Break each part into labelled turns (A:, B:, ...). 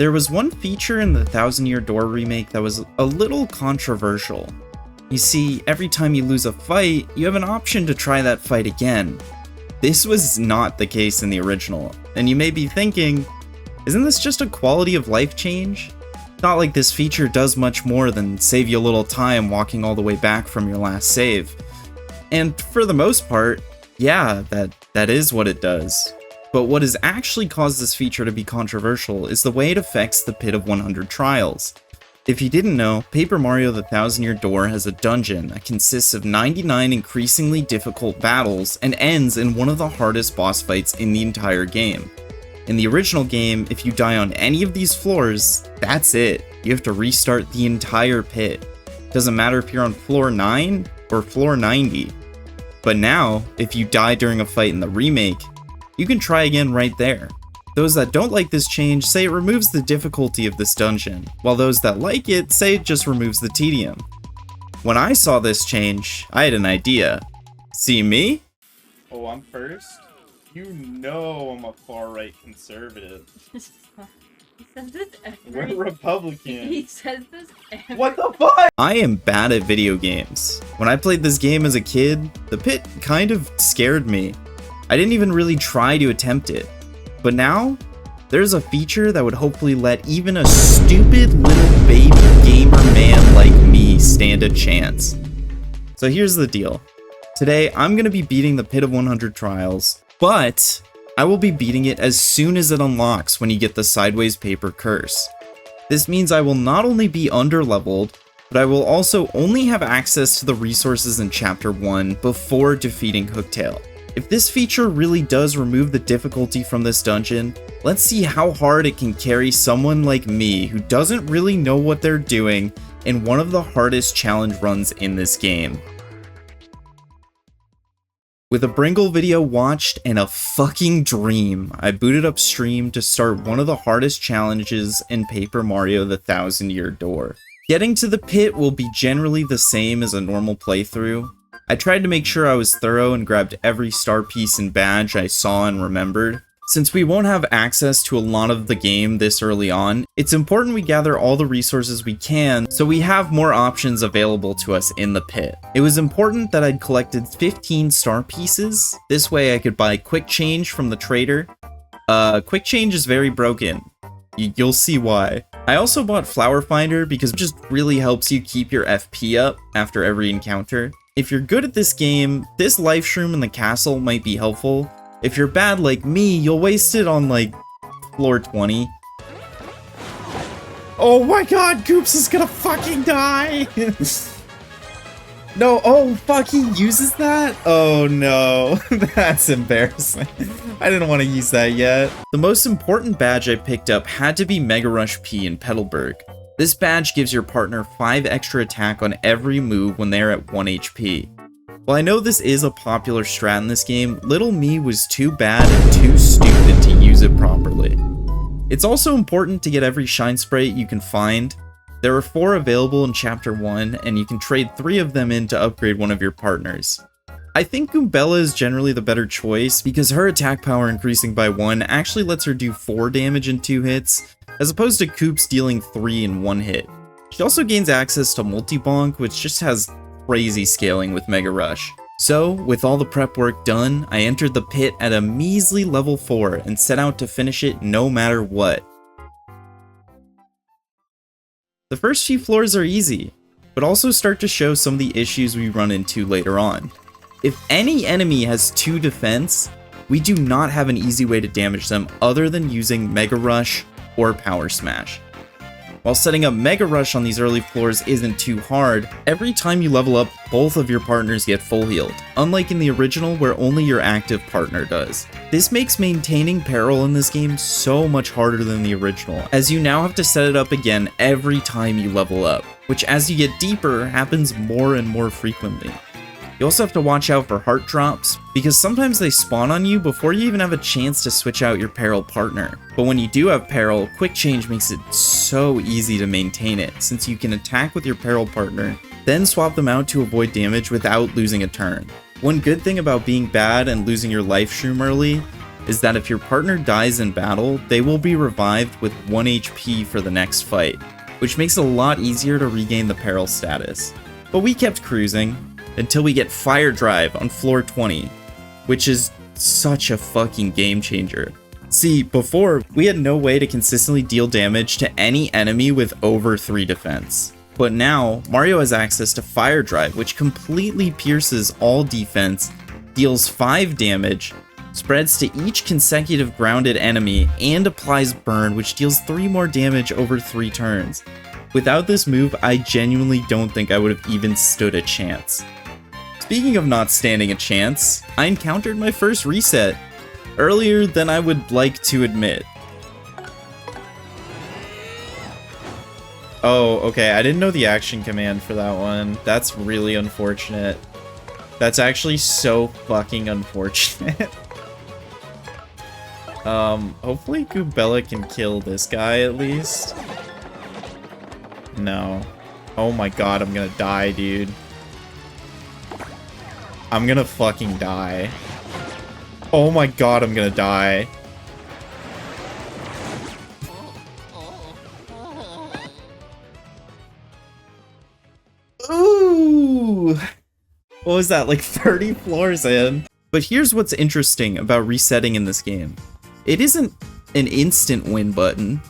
A: There was one feature in the Thousand Year Door Remake that was a little controversial. You see, every time you lose a fight, you have an option to try that fight again. This was not the case in the original, and you may be thinking, isn't this just a quality of life change? Not like this feature does much more than save you a little time walking all the way back from your last save. And for the most part, yeah, that is what it does. But what has actually caused this feature to be controversial is the way it affects the Pit of 100 trials. If you didn't know, Paper Mario The Thousand Year Door has a dungeon that consists of 99 increasingly difficult battles and ends in one of the hardest boss fights in the entire game. In the original game, if you die on any of these floors, that's it. You have to restart the entire pit. Doesn't matter if you're on floor 9 or floor 90. But now, if you die during a fight in the remake, you can try again right there. Those that don't like this change say it removes the difficulty of this dungeon, while those that like it say it just removes the tedium. When I saw this change, I had an idea. See me?
B: Oh, I'm first? You know I'm a far-right conservative.
C: He says this
B: We're Republican.
C: He says this every...
B: What the fuck?
A: I am bad at video games. When I played this game as a kid, the pit kind of scared me. I didn't even really try to attempt it. But now, there's a feature that would hopefully let even a stupid little baby gamer man like me stand a chance. So here's the deal. Today, I'm going to be beating the Pit of 100 trials, but I will be beating it as soon as it unlocks when you get the Sideways Paper Curse. This means I will not only be underleveled, but I will also only have access to the resources in Chapter 1 before defeating Hooktail. If this feature really does remove the difficulty from this dungeon, let's see how hard it can carry someone like me who doesn't really know what they're doing in one of the hardest challenge runs in this game. With a Bringle video watched and a fucking dream, I booted up Stream to start one of the hardest challenges in Paper Mario The Thousand Year Door. Getting to the pit will be generally the same as a normal playthrough. I tried to make sure I was thorough and grabbed every star piece and badge I saw and remembered. Since we won't have access to a lot of the game this early on, it's important we gather all the resources we can so we have more options available to us in the pit. It was important that I'd collected 15 star pieces. This way I could buy quick change from the trader. Quick change is very broken. You'll see why. I also bought Flower Finder because it just really helps you keep your FP up after every encounter. If you're good at this game, this life shroom in the castle might be helpful. If you're bad like me, you'll waste it on like floor 20. Oh my god, Goops is gonna fucking die! No, oh fuck, he uses that? Oh no, that's embarrassing. I didn't want to use that yet. The most important badge I picked up had to be Mega Rush P in Petalburg. This badge gives your partner 5 extra attack on every move when they are at 1 HP. While I know this is a popular strat in this game, little me was too bad and too stupid to use it properly. It's also important to get every shine sprite you can find. There are 4 available in Chapter 1, and you can trade 3 of them in to upgrade one of your partners. I think Goombella is generally the better choice because her attack power increasing by 1 actually lets her do 4 damage in 2 hits, as opposed to Koops dealing 3 in 1 hit. She also gains access to Multi-Bonk, which just has crazy scaling with Mega Rush. So, with all the prep work done, I entered the pit at a measly level 4 and set out to finish it no matter what. The first few floors are easy, but also start to show some of the issues we run into later on. If any enemy has 2 defense, we do not have an easy way to damage them other than using Mega Rush or Power Smash. While setting up Mega Rush on these early floors isn't too hard, every time you level up, both of your partners get full healed, unlike in the original where only your active partner does. This makes maintaining peril in this game so much harder than the original, as you now have to set it up again every time you level up, which as you get deeper happens more and more frequently. You also have to watch out for heart drops, because sometimes they spawn on you before you even have a chance to switch out your peril partner. But when you do have peril, quick change makes it so easy to maintain it, since you can attack with your peril partner, then swap them out to avoid damage without losing a turn. One good thing about being bad and losing your life shroom early is that if your partner dies in battle, they will be revived with 1 HP for the next fight, which makes it a lot easier to regain the peril status. But we kept cruising until we get Fire Drive on floor 20, which is such a fucking game changer. See, before, we had no way to consistently deal damage to any enemy with over 3 defense. But now, Mario has access to Fire Drive, which completely pierces all defense, deals 5 damage, spreads to each consecutive grounded enemy, and applies Burn, which deals 3 more damage over 3 turns. Without this move, I genuinely don't think I would have even stood a chance. Speaking of not standing a chance, I encountered my first reset, earlier than I would like to admit. Oh, okay, I didn't know the action command for that one. That's really unfortunate. That's actually so fucking unfortunate. Hopefully Goobella can kill this guy at least. No. Oh my god, I'm gonna die, dude. I'm gonna fucking die. Oh my god, I'm gonna die. Ooh! What was that, like 30 floors in? But here's what's interesting about resetting in this game. It isn't an instant win button,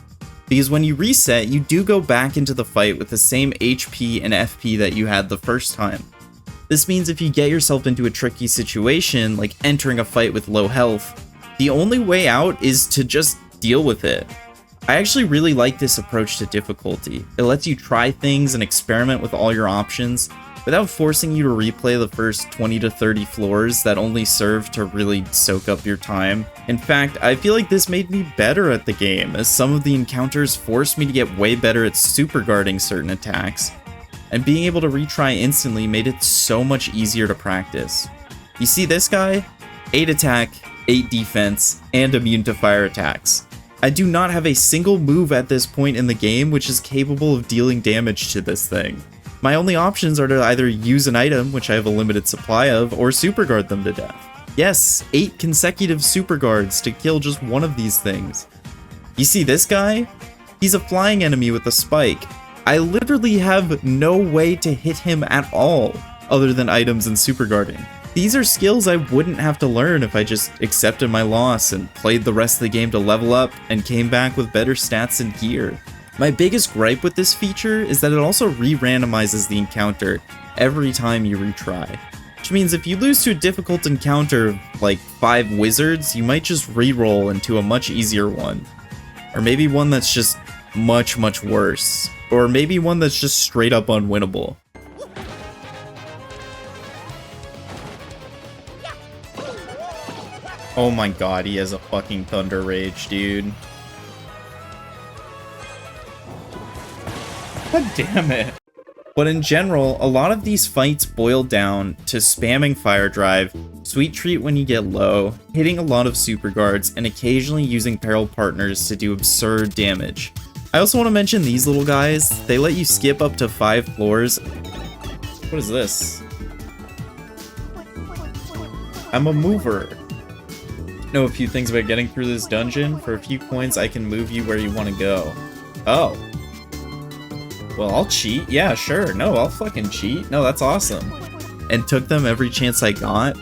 A: because when you reset, you do go back into the fight with the same HP and FP that you had the first time. This means if you get yourself into a tricky situation, like entering a fight with low health, the only way out is to just deal with it. I actually really like this approach to difficulty. It lets you try things and experiment with all your options without forcing you to replay the first 20 to 30 floors that only serve to really soak up your time. In fact, I feel like this made me better at the game, as some of the encounters forced me to get way better at super guarding certain attacks, and being able to retry instantly made it so much easier to practice. You see this guy? 8 attack, 8 defense, and immune to fire attacks. I do not have a single move at this point in the game which is capable of dealing damage to this thing. My only options are to either use an item, which I have a limited supply of, or super guard them to death. Yes, 8 consecutive super guards to kill just one of these things. You see this guy? He's a flying enemy with a spike. I literally have no way to hit him at all, other than items and super guarding. These are skills I wouldn't have to learn if I just accepted my loss and played the rest of the game to level up and came back with better stats and gear. My biggest gripe with this feature is that it also re-randomizes the encounter every time you retry. Which means if you lose to a difficult encounter like 5 wizards, you might just re-roll into a much easier one. Or maybe one that's just much worse. Or maybe one that's just straight up unwinnable. Oh my god, he has a fucking Thunder Rage, dude. God damn it. But in general, a lot of these fights boil down to spamming Fire Drive, Sweet Treat when you get low, hitting a lot of super guards, and occasionally using Peril Partners to do absurd damage. I also want to mention these little guys. They let you skip up to 5 floors. What is this? I'm a mover. Know a few things about getting through this dungeon. For a few coins, I can move you where you want to go. Oh. Well, I'll cheat. Yeah, sure. No, I'll fucking cheat. No, that's awesome. And took them every chance I got.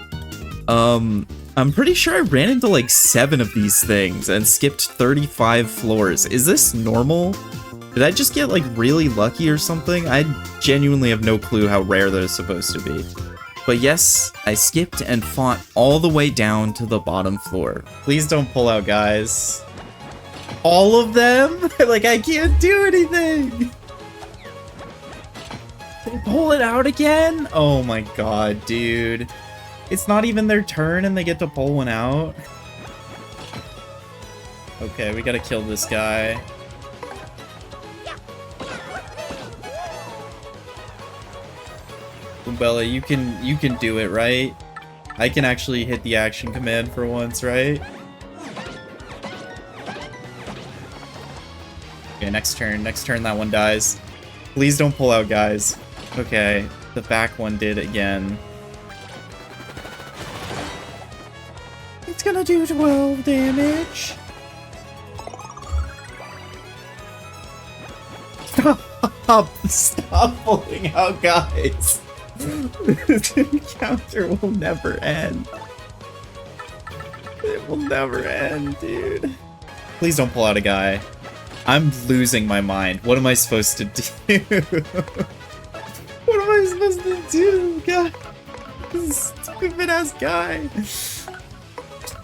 A: I'm pretty sure I ran into like 7 of these things and skipped 35 floors. Is this normal? Did I just get like really lucky or something? I genuinely have no clue how rare they're supposed to be. But yes, I skipped and fought all the way down to the bottom floor. Please don't pull out, guys. All of them? Like, I can't do anything! Did I pull it out again? Oh my god, dude. It's not even their turn and they get to pull one out. Okay, we gotta kill this guy. Bella, you can do it, right? I can actually hit the action command for once, right? Okay, next turn that one dies. Please don't pull out, guys. Okay, the back one did again. Let's go! gonna do 12 damage. Stop pulling out, guys. This encounter will never end. It will never end, dude. Please don't pull out a guy. I'm losing my mind. What am I supposed to do? What am I supposed to do, God? This stupid ass guy.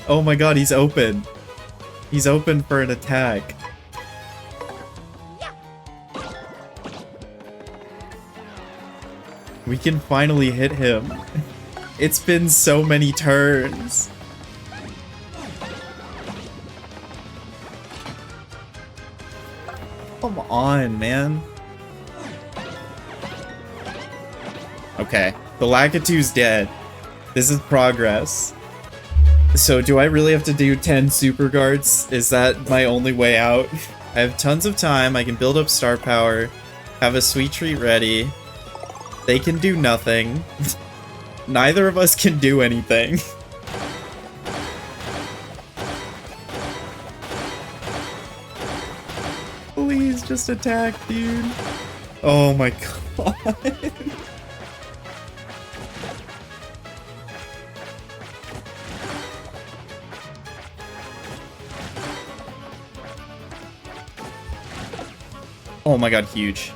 A: Oh my god, he's open. He's open for an attack. We can finally hit him. It's been so many turns. Come on, man. Okay, the Lakitu's dead. This is progress. So do I really have to do 10 super guards? Is that my only way out? I have tons of time. I can build up star power. Have a sweet treat ready. They can do nothing. Neither of us can do anything. Please just attack, dude. Oh my god. Oh my god, huge.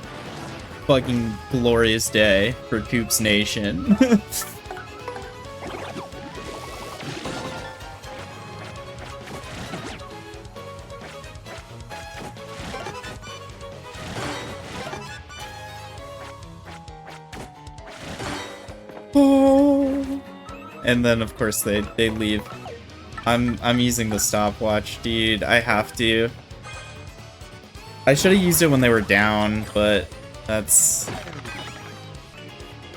A: Fucking glorious day for Coops Nation. Oh. And then of course they leave. I'm using the stopwatch, dude. I have to. I should have used it when they were down, but that's...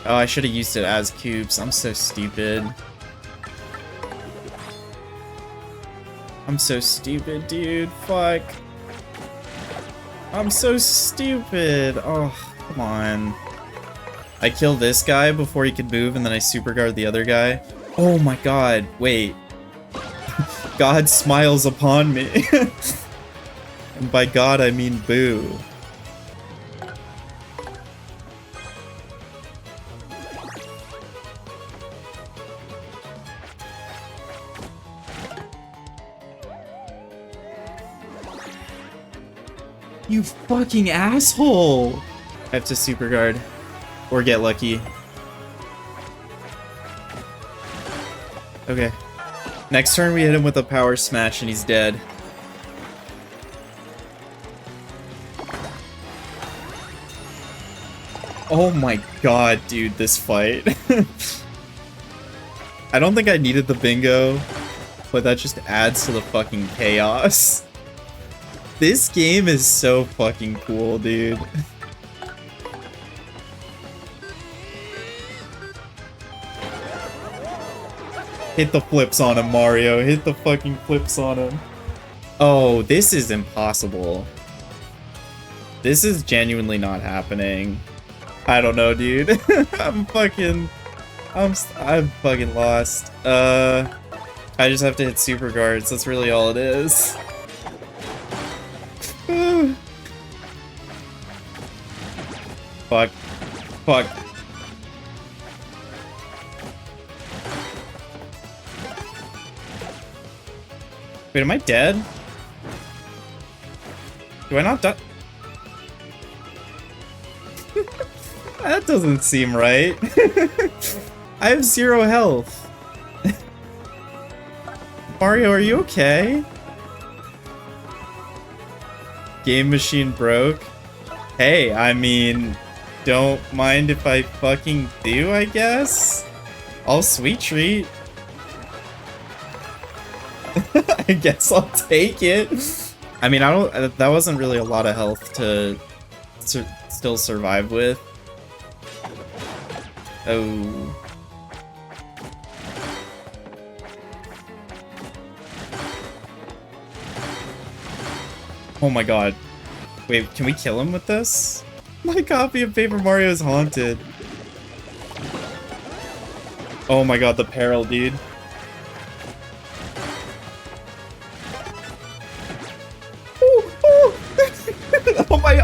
A: Oh, I should have used it as cubes. I'm so stupid. I'm so stupid, dude. Fuck. I'm so stupid. Oh, come on. I kill this guy before he could move, and then I super guard the other guy. Oh my god, wait. God smiles upon me. And by God, I mean boo. You fucking asshole! I have to super guard. Or get lucky. Okay. Next turn we hit him with a power smash and he's dead. Oh my god, dude, this fight. I don't think I needed the bingo, but that just adds to the fucking chaos. This game is so fucking cool, dude. Hit the flips on him, Mario. Hit the fucking flips on him. Oh, this is impossible. This is genuinely not happening. I don't know, dude. I'm fucking lost. I just have to hit super guards. That's really all it is. Fuck. Fuck. Wait, am I dead? Do I not die? That doesn't seem right. I have 0 health. Mario, are you okay? Game machine broke. Hey, I mean, don't mind if I fucking do, I guess? I'll sweet treat. I guess I'll take it. I mean, that wasn't really a lot of health to still survive with. Oh. Oh my god. Wait, can we kill him with this? My copy of Paper Mario is haunted. Oh my god, the peril, dude.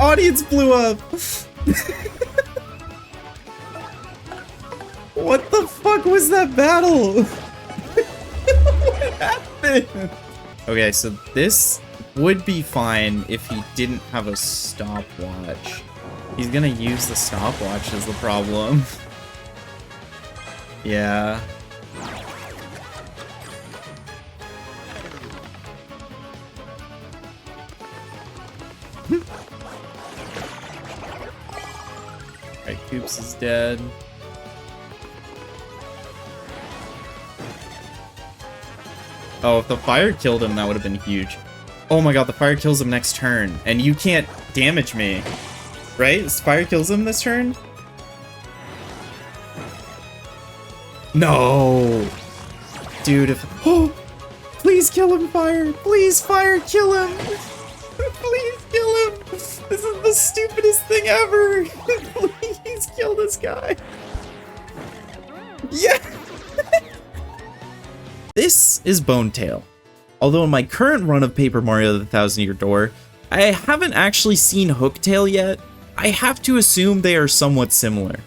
A: audience blew up! What the fuck was that battle? What happened? Okay, so this would be fine if he didn't have a stopwatch. He's gonna use the stopwatch as the problem. Yeah. Alright, Koops is dead. Oh, if the fire killed him, that would have been huge. Oh my god, the fire kills him next turn, and you can't damage me. Right? This fire kills him this turn? No! Dude, if... Oh! Please kill him, fire! Please, fire, kill him! Please kill him! This is the stupidest thing ever! Please kill this guy! Yeah! This is Bonetail. Although in my current run of Paper Mario the Thousand Year Door, I haven't actually seen Hooktail yet, I have to assume they are somewhat similar.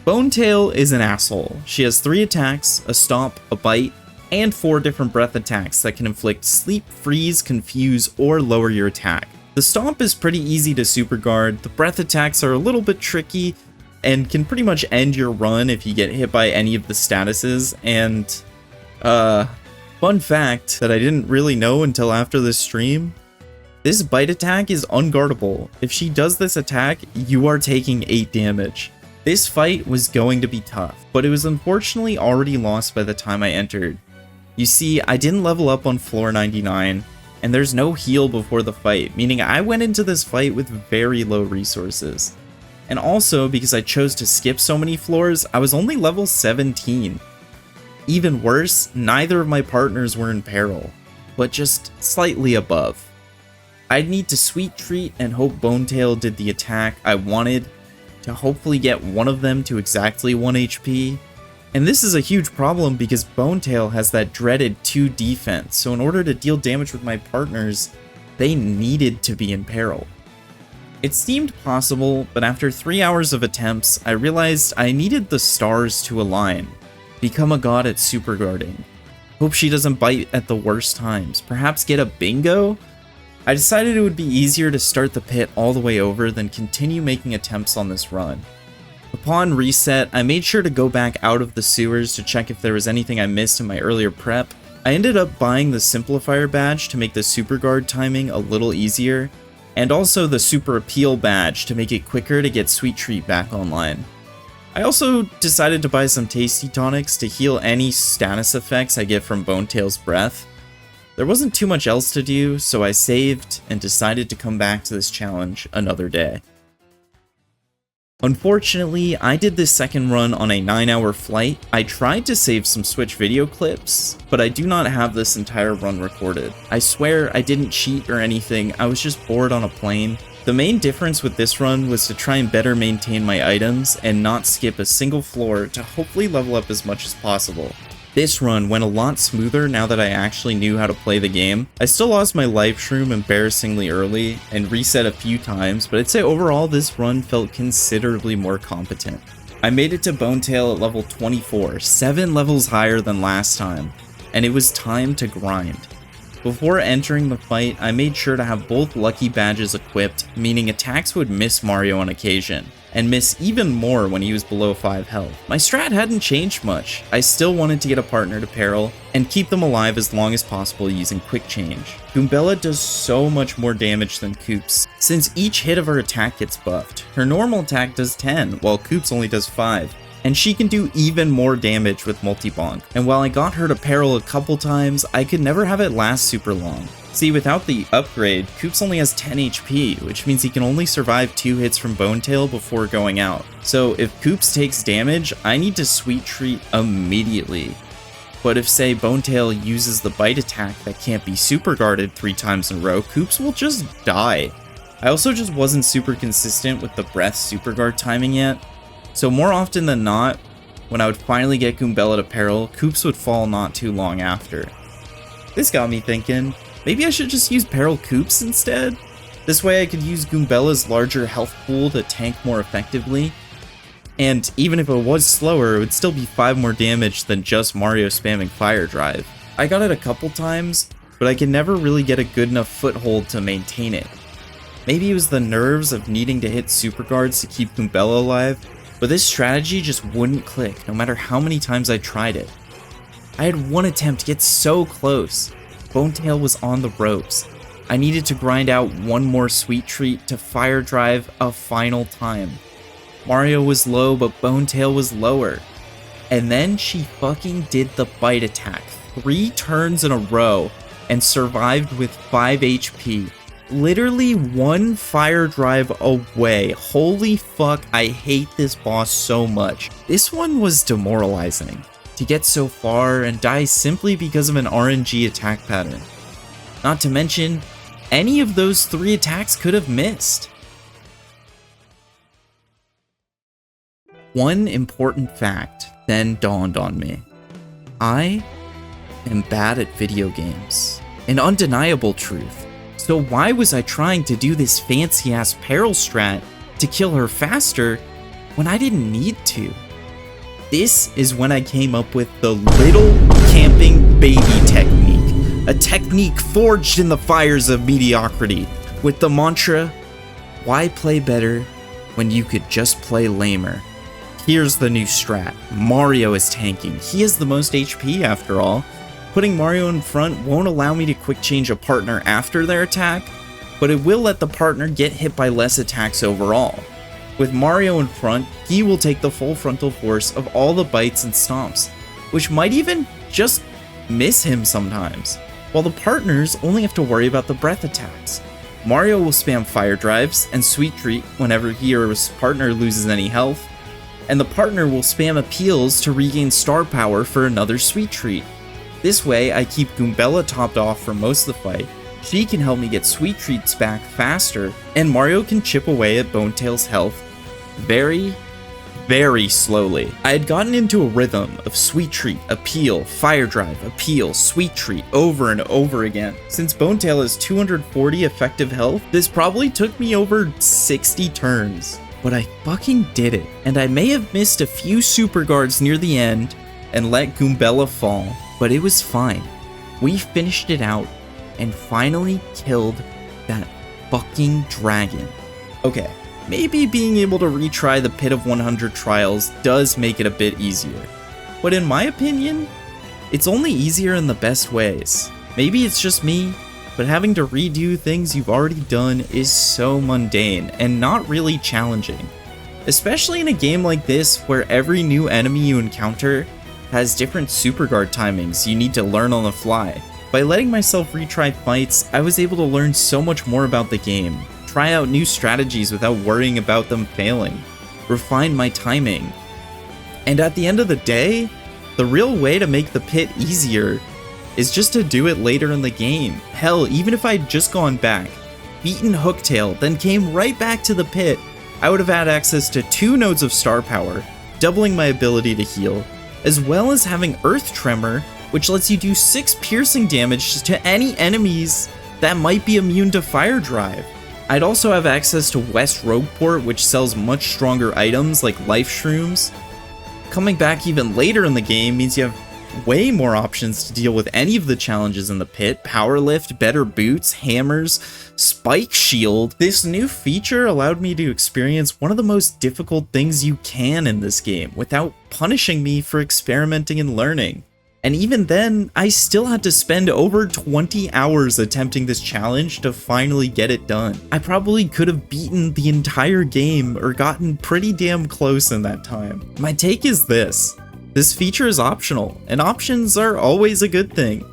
A: Bonetail is an asshole. She has 3 attacks, a stomp, a bite, and 4 different breath attacks that can inflict sleep, freeze, confuse, or lower your attack. The stomp is pretty easy to super guard, the breath attacks are a little bit tricky, and can pretty much end your run if you get hit by any of the statuses, and fun fact that I didn't really know until after this stream, this bite attack is unguardable. If she does this attack, you are taking 8 damage. This fight was going to be tough, but it was unfortunately already lost by the time I entered. You see, I didn't level up on floor 99, and there's no heal before the fight, meaning I went into this fight with very low resources. And also, because I chose to skip so many floors, I was only level 17. Even worse, neither of my partners were in peril, but just slightly above. I'd need to sweet treat and hope Bonetail did the attack I wanted to hopefully get one of them to exactly 1 HP. And this is a huge problem because Bonetail has that dreaded 2 defense, so in order to deal damage with my partners, they needed to be in peril. It seemed possible, but after 3 hours of attempts, I realized I needed the stars to align. Become a god at super guarding. Hope she doesn't bite at the worst times. Perhaps get a bingo? I decided it would be easier to start the pit all the way over than continue making attempts on this run. Upon reset, I made sure to go back out of the sewers to check if there was anything I missed in my earlier prep. I ended up buying the Simplifier badge to make the super guard timing a little easier, and also the Super Appeal badge to make it quicker to get Sweet Treat back online. I also decided to buy some Tasty Tonics to heal any status effects I get from Bonetail's breath. There wasn't too much else to do, so I saved and decided to come back to this challenge another day. Unfortunately, I did this second run on a 9-hour flight. I tried to save some Switch video clips, but I do not have this entire run recorded. I swear I didn't cheat or anything, I was just bored on a plane. The main difference with this run was to try and better maintain my items and not skip a single floor to hopefully level up as much as possible. This run went a lot smoother now that I actually knew how to play the game. I still lost my life shroom embarrassingly early and reset a few times, but I'd say overall this run felt considerably more competent. I made it to Bonetail at level 24, 7 levels higher than last time, and it was time to grind. Before entering the fight, I made sure to have both lucky badges equipped, meaning attacks would miss Mario on occasion, and miss even more when he was below 5 health. My strat hadn't changed much. I still wanted to get a partner to peril, and keep them alive as long as possible using quick change. Goombella does so much more damage than Koops, since each hit of her attack gets buffed. Her normal attack does 10, while Koops only does 5. And she can do even more damage with multi-bonk. And while I got her to peril a couple times, I could never have it last super long. See, without the upgrade, Koops only has 10 HP, which means he can only survive 2 hits from Bonetail before going out. So if Koops takes damage, I need to sweet treat immediately. But if, say, Bonetail uses the bite attack that can't be super guarded 3 times in a row, Koops will just die. I also just wasn't super consistent with the breath super guard timing yet. So more often than not, when I would finally get Goombella to peril, Koops would fall not too long after. This got me thinking, maybe I should just use Peril Koops instead? This way I could use Goombella's larger health pool to tank more effectively, and even if it was slower, it would still be 5 more damage than just Mario spamming Fire Drive. I got it a couple times, but I could never really get a good enough foothold to maintain it. Maybe it was the nerves of needing to hit super guards to keep Goombella alive, but this strategy just wouldn't click no matter how many times I tried it. I had one attempt to get so close. Bonetail was on the ropes. I needed to grind out one more sweet treat to Fire Drive a final time. Mario was low, but Bonetail was lower. And then she fucking did the bite attack 3 turns in a row and survived with 5 HP. Literally 1 Fire Drive away. Holy fuck, I hate this boss so much. This one was demoralizing. To get so far and die simply because of an RNG attack pattern. Not to mention, any of those 3 attacks could have missed. One important fact then dawned on me. I am bad at video games. An undeniable truth. So why was I trying to do this fancy ass peril strat to kill her faster when I didn't need to? This is when I came up with the little camping baby technique. A technique forged in the fires of mediocrity with the mantra, why play better when you could just play lamer? Here's the new strat. Mario is tanking. He has the most HP after all. Putting Mario in front won't allow me to quick change a partner after their attack, but it will let the partner get hit by less attacks overall. With Mario in front, he will take the full frontal force of all the bites and stomps, which might even just miss him sometimes, while the partners only have to worry about the breath attacks. Mario will spam Fire Drives and Sweet Treat whenever he or his partner loses any health, and the partner will spam appeals to regain star power for another Sweet Treat. This way, I keep Goombella topped off for most of the fight, she can help me get Sweet Treats back faster, and Mario can chip away at Bonetail's health very, very slowly. I had gotten into a rhythm of Sweet Treat, Appeal, Fire Drive, Appeal, Sweet Treat over and over again. Since Bonetail has 240 effective health, this probably took me over 60 turns. But I fucking did it, and I may have missed a few super guards near the end and let Goombella fall, but it was fine. We finished it out and finally killed that fucking dragon. Okay, maybe being able to retry the Pit of 100 trials does make it a bit easier, but in my opinion, it's only easier in the best ways. Maybe it's just me, but having to redo things you've already done is so mundane and not really challenging. Especially in a game like this where every new enemy you encounter has different super guard timings you need to learn on the fly. By letting myself retry fights, I was able to learn so much more about the game, try out new strategies without worrying about them failing, refine my timing. And at the end of the day, the real way to make the pit easier is just to do it later in the game. Hell, even if I'd just gone back, beaten Hooktail, then came right back to the pit, I would have had access to 2 nodes of star power, doubling my ability to heal, as well as having Earth Tremor, which lets you do 6 piercing damage to any enemies that might be immune to Fire Drive. I'd also have access to West Rogueport, which sells much stronger items like life shrooms. Coming back even later in the game means you have way more options to deal with any of the challenges in the pit. Power lift, better boots, hammers, spike shield. This new feature allowed me to experience one of the most difficult things you can in this game without punishing me for experimenting and learning. And even then, I still had to spend over 20 hours attempting this challenge to finally get it done. I probably could have beaten the entire game or gotten pretty damn close in that time. My take is this. This feature is optional, and options are always a good thing.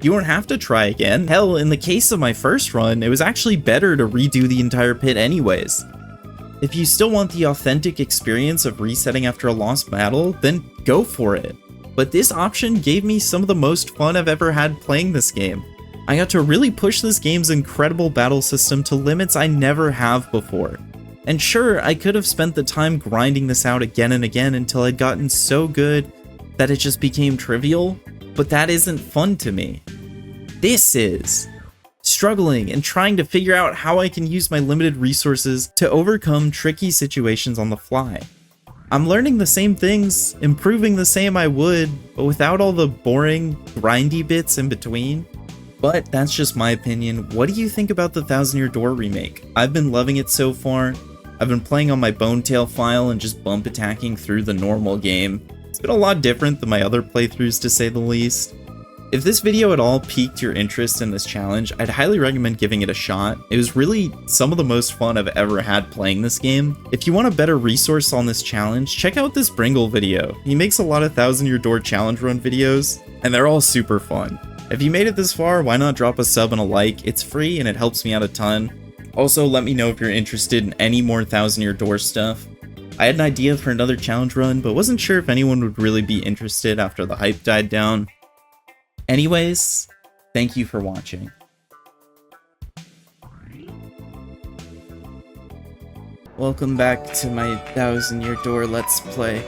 A: You won't have to try again. Hell, in the case of my first run, it was actually better to redo the entire pit anyways. If you still want the authentic experience of resetting after a lost battle, then go for it. But this option gave me some of the most fun I've ever had playing this game. I got to really push this game's incredible battle system to limits I never have before. And sure, I could have spent the time grinding this out again and again until I'd gotten so good that it just became trivial, but that isn't fun to me. This is. struggling and trying to figure out how I can use my limited resources to overcome tricky situations on the fly. I'm learning the same things, improving the same I would, but without all the boring, grindy bits in between. But that's just my opinion. What do you think about the Thousand Year Door remake? I've been loving it so far. I've been playing on my Bonetail file and just bump attacking through the normal game. It's been a lot different than my other playthroughs, to say the least. If this video at all piqued your interest in this challenge, I'd highly recommend giving it a shot. It was really some of the most fun I've ever had playing this game. If you want a better resource on this challenge, check out this Bringle video. He makes a lot of Thousand Year Door challenge run videos, and they're all super fun. If you made it this far, why not drop a sub and a like? It's free and it helps me out a ton. Also, let me know if you're interested in any more Thousand Year Door stuff. I had an idea for another challenge run, but wasn't sure if anyone would really be interested after the hype died down. Anyways, thank you for watching. Welcome back to my Thousand Year Door Let's Play.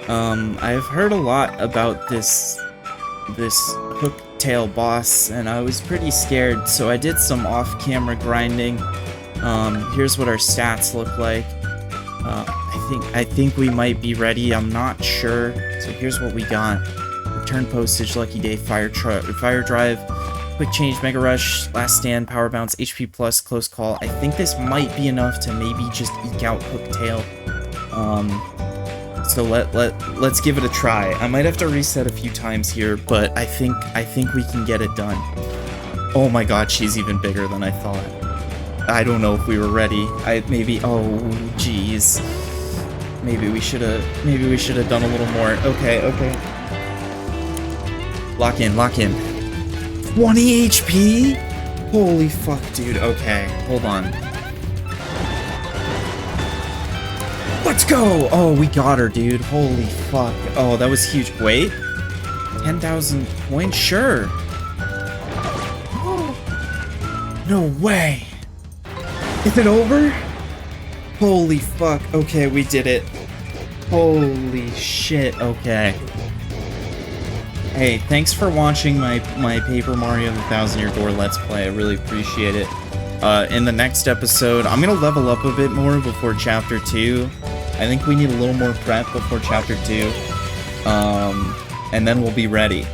A: I've heard a lot about this Hooktail boss, and I was pretty scared, so I did some off-camera grinding. Here's what our stats look like. I think we might be ready. I'm not sure. So here's what we got. Return postage, lucky day, fire drive, quick change, mega rush, last stand, power bounce, HP plus, close call. I think this might be enough to maybe just eke out Hooktail. So let's give it a try. I might have to reset a few times here, but I think we can get it done. Oh my god, she's even bigger than I thought. I don't know if we were ready. Oh jeez. Maybe we should have done a little more. Okay. Lock in. 20 HP? Holy fuck, dude. Okay, hold on. Let's go! Oh, we got her, dude. Holy fuck. Oh, that was huge. Wait. 10,000 points? Sure. No way. Is it over? Holy fuck. Okay, we did it. Holy shit. Okay. Hey, thanks for watching my Paper Mario the Thousand Year Door Let's Play. I really appreciate it. In the next episode, I'm gonna level up a bit more before Chapter 2. I think we need a little more prep before Chapter 2. And then we'll be ready.